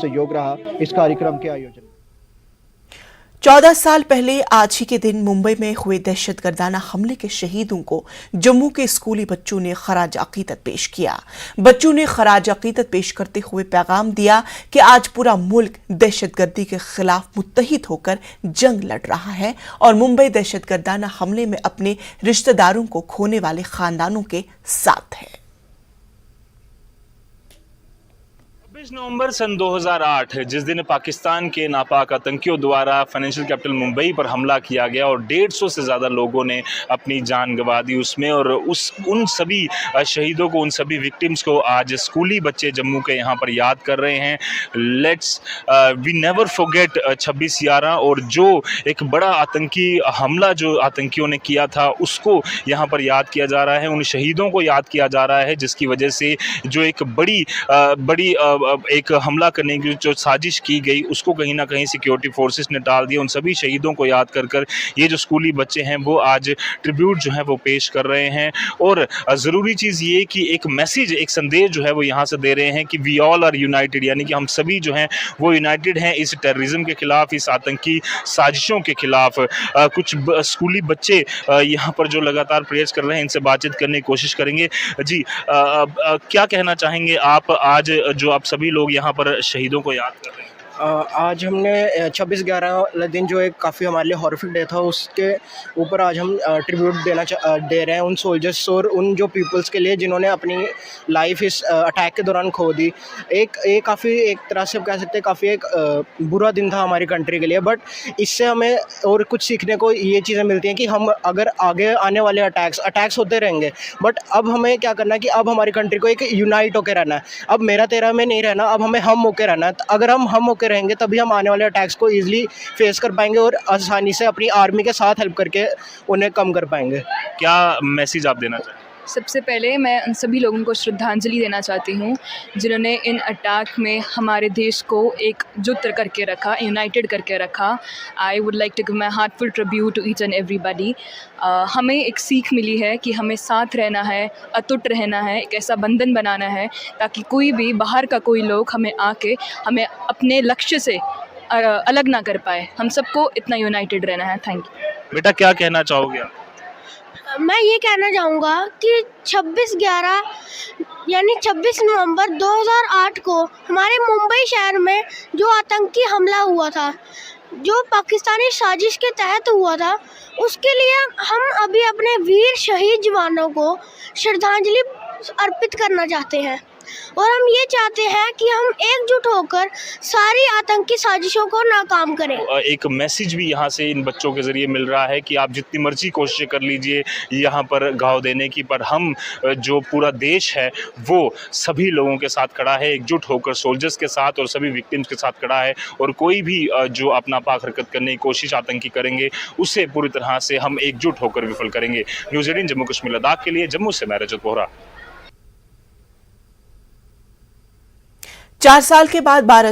सहयोग रहा इस कार्यक्रम के आयोजन में। 14 साल पहले आज ही के दिन मुंबई में हुए दहशतगर्दाना हमले के शहीदों को जम्मू के स्कूली बच्चों ने खराज अकीदत पेश किया। बच्चों ने खराज अकीदत पेश करते हुए पैगाम दिया कि आज पूरा मुल्क दहशतगर्दी के खिलाफ मुत्तहिद होकर जंग लड़ रहा है और मुंबई दहशतगर्दाना हमले में अपने रिश्तेदारों को खोने वाले खानदानों के साथ है। 26 नवंबर सन 2008 जिस दिन पाकिस्तान के नापाक आतंकियों द्वारा फाइनेंशियल कैपिटल मुंबई पर हमला किया गया और 150 से ज़्यादा लोगों ने अपनी जान गंवा दी उसमें, और उन सभी शहीदों को, उन सभी विक्टिम्स को आज स्कूली बच्चे जम्मू के यहाँ पर याद कर रहे हैं। लेट्स वी नेवर फॉरगेट 26/11, और जो एक बड़ा आतंकी हमला जो आतंकियों ने किया था उसको यहाँ पर याद किया जा रहा है, उन शहीदों को याद किया जा रहा है जिसकी वजह से जो एक बड़ी एक हमला करने की जो साजिश की गई उसको कहीं ना कहीं सिक्योरिटी फोर्सेस ने टाल दिया। उन सभी शहीदों को याद कर ये जो स्कूली बच्चे हैं वो आज ट्रिब्यूट जो है वो पेश कर रहे हैं। और ज़रूरी चीज़ ये कि एक मैसेज, एक संदेश जो है वो यहाँ से दे रहे हैं कि वी ऑल आर यूनाइटेड, यानी कि हम सभी जो हैं वो यूनाइटेड हैं इस टेररिज्म के खिलाफ, इस आतंकी साजिशों के खिलाफ। कुछ स्कूली बच्चे यहाँ पर जो लगातार प्रेयर्स कर रहे हैं, इनसे बातचीत करने की कोशिश करेंगे। जी, क्या कहना चाहेंगे आप आज जो आप सभी लोग यहाँ पर शहीदों को याद कर रहे हैं? आज हमने 26/11 दिन जो एक काफ़ी हमारे लिए हॉरिफिक डे था उसके ऊपर आज हम ट्रिब्यूट दे रहे हैं उन सोल्जर्स और उन जो पीपल्स के लिए जिन्होंने अपनी लाइफ इस अटैक के दौरान खो दी। काफ़ी एक तरह से कह सकते हैं काफ़ी एक बुरा दिन था हमारी कंट्री के लिए, बट इससे हमें और कुछ सीखने को ये चीज़ें मिलती हैं कि हम अगर आगे आने वाले अटैक्स होते रहेंगे, बट अब हमें क्या करना है कि अब हमारी कंट्री को एक यूनाइट होकर रहना है। अब मेरा तेरा में नहीं रहना, अब हमें हम होकर रहना है। अगर हम होकर रहेंगे तभी हम आने वाले अटैक्स को इजीली फेस कर पाएंगे और आसानी से अपनी आर्मी के साथ हेल्प करके उन्हें कम कर पाएंगे। क्या मैसेज आप देना चाहेंगे? सबसे पहले मैं उन सभी लोगों को श्रद्धांजलि देना चाहती हूँ जिन्होंने इन अटैक में हमारे देश को एकजुट करके रखा, यूनाइटेड करके रखा। I would like to give my heartful tribute to each and everybody. हमें एक सीख मिली है कि हमें साथ रहना है, अटूट रहना है, एक ऐसा बंधन बनाना है ताकि कोई भी बाहर का कोई लोग हमें आके हमें अपने लक्ष्य से अलग ना कर पाए। हम सबको इतना यूनाइटेड रहना है। Thank you. बेटा, क्या कहना चाहोगे आप? मैं ये कहना चाहूँगा कि 26/11 यानी 26 नवंबर 2008 को हमारे मुंबई शहर में जो आतंकी हमला हुआ था, जो पाकिस्तानी साजिश के तहत हुआ था, उसके लिए हम अभी अपने वीर शहीद जवानों को श्रद्धांजलि अर्पित करना चाहते हैं और हम ये चाहते हैं कि हम एकजुट होकर सारी आतंकी साजिशों को नाकाम करें। एक मैसेज भी यहाँ से इन बच्चों के ज़रिए मिल रहा है कि आप जितनी मर्जी कोशिशें कर लीजिए यहाँ पर घाव देने की, पर हम जो पूरा देश है वो सभी लोगों के साथ खड़ा है, एकजुट होकर सोल्जर्स के साथ और सभी विक्टिम्स के साथ खड़ा है। और कोई भी जो अपना पाक हरकत करने की कोशिश आतंकी करेंगे उसे पूरी तरह से हम एकजुट होकर विफल करेंगे। न्यूज़ 18 जम्मू कश्मीर लद्दाख के लिए जम्मू से मैं रजत बोहरा। 4 साल के बाद 12